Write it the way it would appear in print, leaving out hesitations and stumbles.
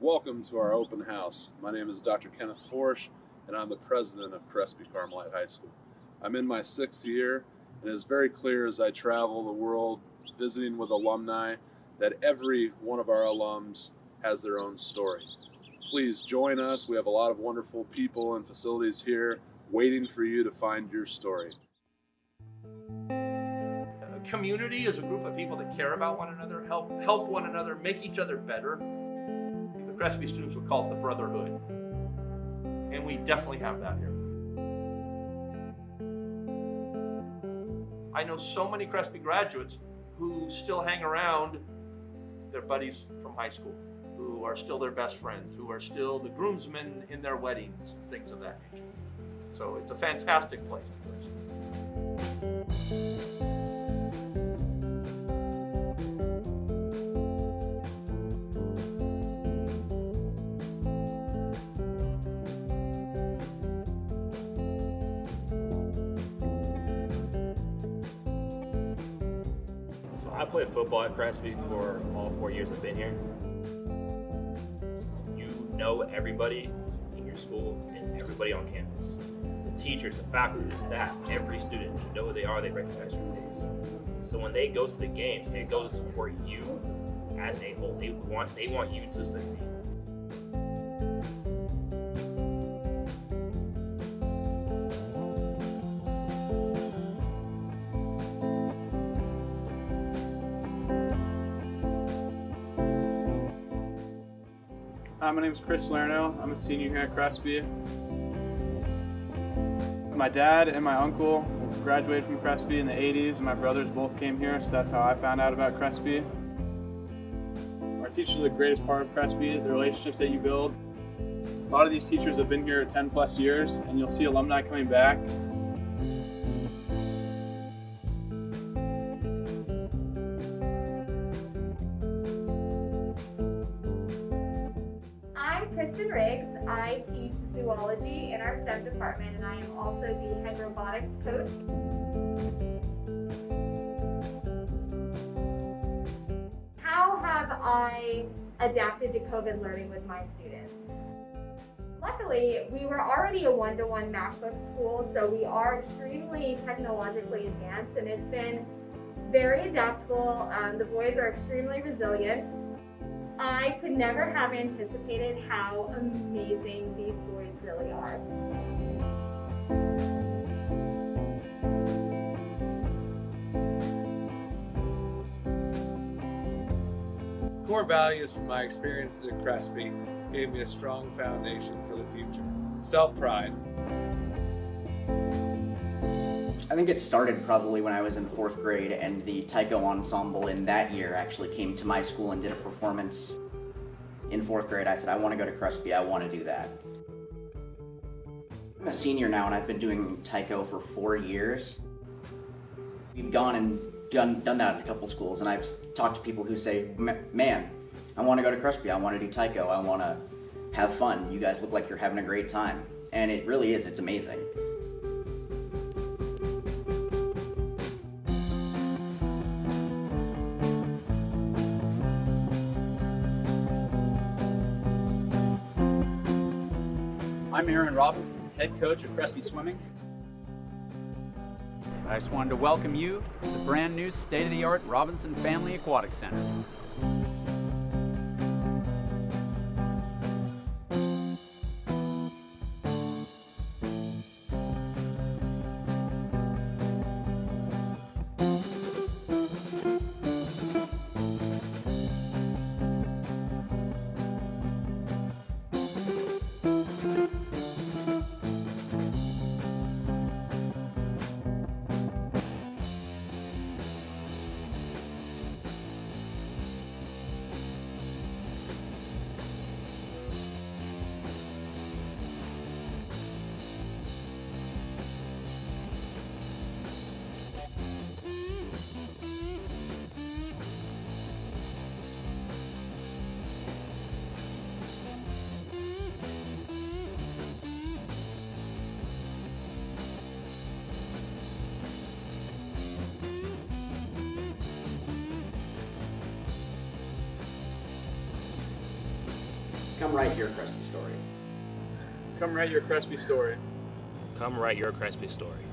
Welcome to our open house. My name is Dr. Kenneth Forsch, and I'm the president of Crespi Carmelite High School. I'm in my 6th year, and it is very clear as I travel the world visiting with alumni that every one of our alums has their own story. Please join us. We have a lot of wonderful people and facilities here waiting for you to find your story. A community is a group of people that care about one another, help one another, make each other better. The Crespy students would call it the brotherhood. And we definitely have that here. I know so many Crespy graduates who still hang around their buddies from high school, who are still their best friends, who are still the groomsmen in their weddings, things of that nature. So it's a fantastic place. So I played football at Crespi for all 4 years I've been here. You know everybody in your school and everybody on campus. The teachers, the faculty, the staff, every student, you know who they are, they recognize your face. So when they go to the games, they go to support you as a whole. They want you to succeed. Hi, my name is Chris Lerno. I'm a senior here at Crespi. My dad and my uncle graduated from Crespi in the 80s, and my brothers both came here, so that's how I found out about Crespi. Our teachers are the greatest part of Crespi, the relationships that you build. A lot of these teachers have been here 10 plus years, and you'll see alumni coming back. I'm Kristen Riggs. I teach zoology in our STEM department, and I am also the head robotics coach. How have I adapted to COVID learning with my students? Luckily, we were already a one-to-one MacBook school, so we are extremely technologically advanced, and it's been very adaptable. The boys are extremely resilient. I could never have anticipated how amazing these boys really are. Core values from my experiences at Crespi gave me a strong foundation for the future. Self-pride. I think it started probably when I was in 4th grade, and the taiko ensemble in that year actually came to my school and did a performance in 4th grade. I said, I want to go to Crespi, I want to do that. I'm a senior now, and I've been doing taiko for 4 years. We've gone and done that at a couple schools, and I've talked to people who say, man, I want to go to Crespi, I want to do taiko, I want to have fun. You guys look like you're having a great time. And it really is, it's amazing. I'm Aaron Robinson, head coach of Crespi Swimming. I just wanted to welcome you to the brand new state-of-the-art Robinson Family Aquatic Center. Come write your Crespi story. Come write your Crespi story. Come write your Crespi story.